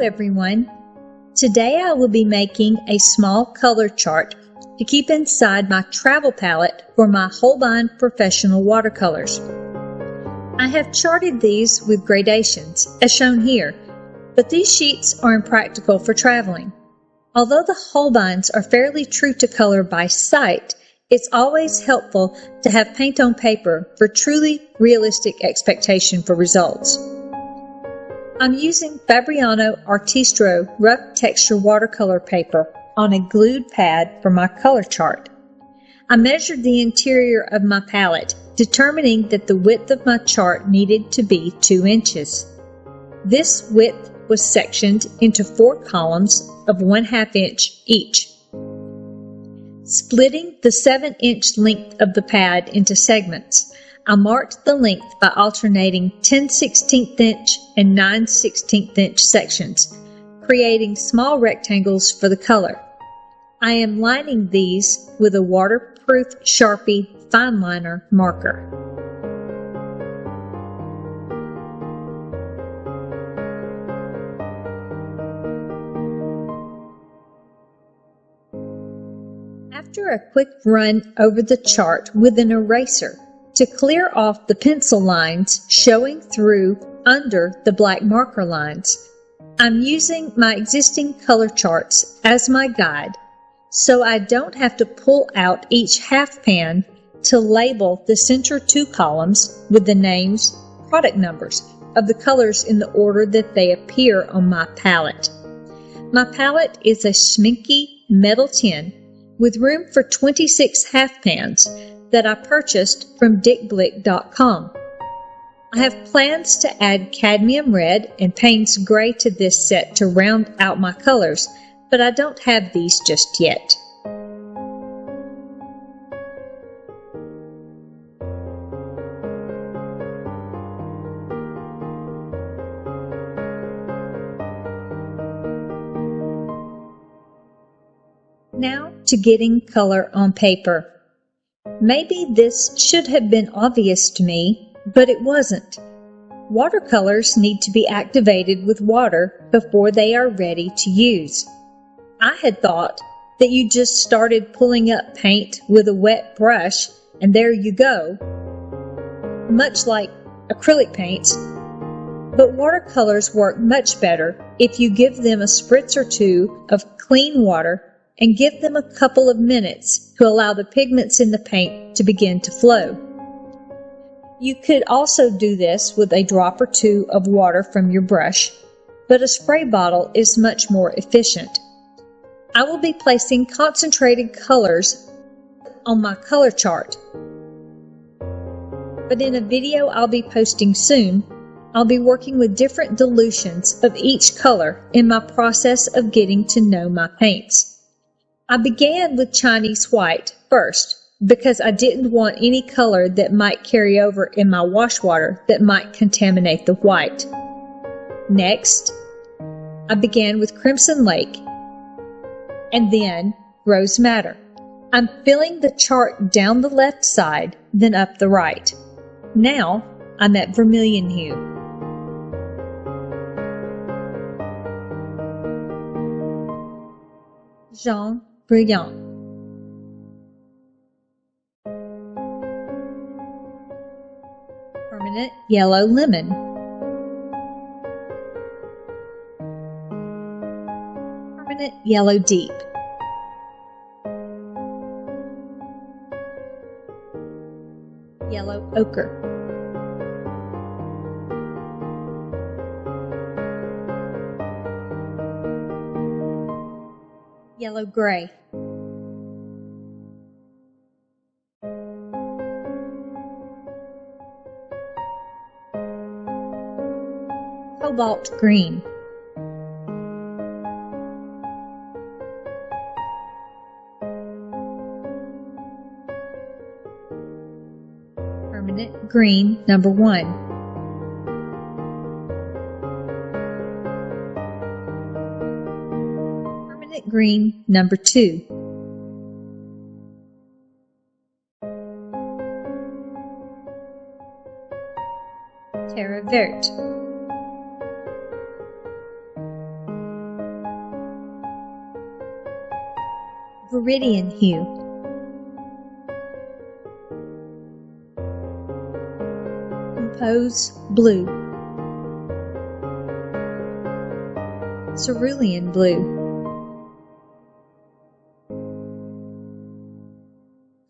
everyone. Today I will be making a small color chart to keep inside my travel palette for my Holbein Professional Watercolors. I have charted these with gradations, as shown here, but these sheets are impractical for traveling. Although the Holbeins are fairly true to color by sight, it's always helpful to have paint on paper for truly realistic expectation for results. I'm using Fabriano Artistro rough texture watercolor paper on a glued pad for my color chart. I measured the interior of my palette, determining that the width of my chart needed to be 2 inches. This width was sectioned into 4 columns of 1/2 inch each. Splitting the 7-inch length of the pad into segments, I marked the length by alternating 10/16 inch and 9/16 inch sections, creating small rectangles for the color. I am lining these with a waterproof Sharpie fine liner marker. After a quick run over the chart with an eraser to clear off the pencil lines showing through under the black marker lines, I'm using my existing color charts as my guide, so I don't have to pull out each half pan to label the center 2 columns with the names, product numbers of the colors in the order that they appear on my palette. My palette is a sminky metal tin with room for 26 half pans that I purchased from dickblick.com. I have plans to add cadmium red and Payne's gray to this set to round out my colors, but I don't have these just yet. Now to getting color on paper. Maybe this should have been obvious to me, but it wasn't. Watercolors need to be activated with water before they are ready to use. I had thought that you just started pulling up paint with a wet brush and there you go, much like acrylic paints, but watercolors work much better if you give them a spritz or 2 of clean water and give them a couple of minutes to allow the pigments in the paint to begin to flow. You could also do this with a drop or 2 of water from your brush, but a spray bottle is much more efficient. I will be placing concentrated colors on my color chart, but in a video I'll be posting soon, I'll be working with different dilutions of each color in my process of getting to know my paints. I began with Chinese white first because I didn't want any color that might carry over in my wash water that might contaminate the white. Next, I began with Crimson Lake and then Rose Madder. I'm filling the chart down the left side, then up the right. Now I'm at Vermilion hue. Jaune Brilliant. Permanent Yellow Lemon. Permanent Yellow Deep. Yellow Ochre. Yellow Gray. Cobalt Green. Permanent Green number 1. Permanent Green number 2. Terre Verte. meridian hue, compose blue, cerulean blue,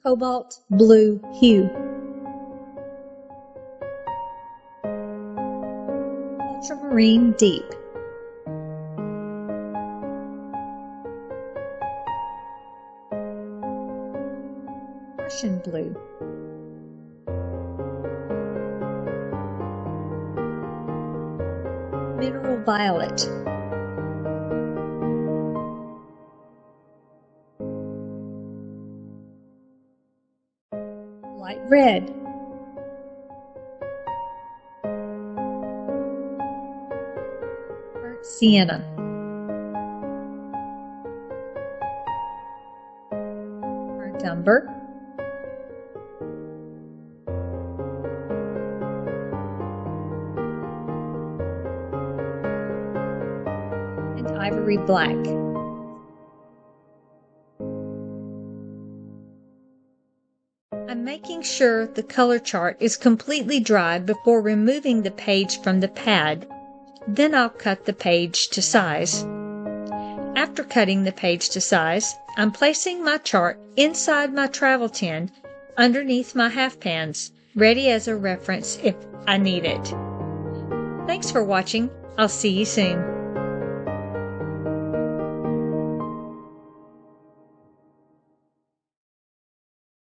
cobalt blue hue, ultramarine deep, Prussian blue, mineral violet, light red, burnt sienna, burnt umber, and ivory black. I'm making sure the color chart is completely dry before removing the page from the pad. Then I'll cut the page to size. After cutting the page to size, I'm placing my chart inside my travel tin underneath my half pans, ready as a reference if I need it. Thanks for watching. I'll see you soon.